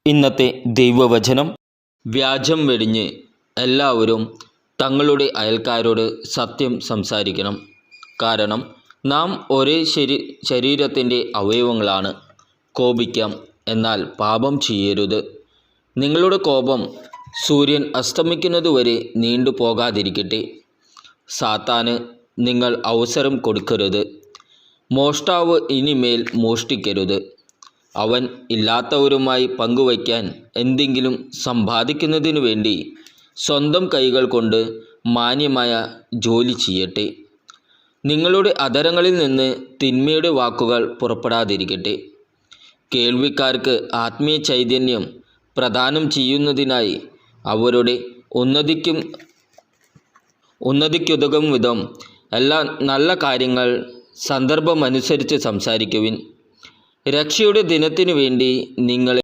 ഇന്നത്തെ ദൈവവചനം, വ്യാജം വെടിഞ്ഞ് എല്ലാവരും തങ്ങളുടെ അയൽക്കാരോട് സത്യം സംസാരിക്കണം. കാരണം നാം ഒരേ ശരീരത്തിൻ്റെ അവയവങ്ങളാണ്. കോപിക്കാം, എന്നാൽ പാപം ചെയ്യരുത്. നിങ്ങളുടെ കോപം സൂര്യൻ അസ്തമിക്കുന്നതുവരെ നീണ്ടു പോകാതിരിക്കട്ടെ. സാത്താന് നിങ്ങൾ അവസരം കൊടുക്കരുത്. മോഷ്ടാവ് ഇനിമേൽ മോഷ്ടിക്കരുത്. അവൻ ഇല്ലാത്തവരുമായി പങ്കുവയ്ക്കാൻ എന്തെങ്കിലും സമ്പാദിക്കുന്നതിനു വേണ്ടി സ്വന്തം കൈകൾ കൊണ്ട് മാന്യമായ ജോലി ചെയ്യട്ടെ. നിങ്ങളുടെ അധരങ്ങളിൽ നിന്ന് തിന്മയുടെ വാക്കുകൾ പുറപ്പെടാതിരിക്കട്ടെ. കേൾവിക്കാർക്ക് ആത്മീയ ചൈതന്യം പ്രദാനം ചെയ്യുന്നതിനായി അവരുടെ ഉന്നതിക്കുതകും വിധം എല്ലാ നല്ല കാര്യങ്ങൾ സന്ദർഭമനുസരിച്ച് സംസാരിക്കുവിൻ. രക്ഷയുടെ ദിനത്തിനു വേണ്ടി നിങ്ങളെ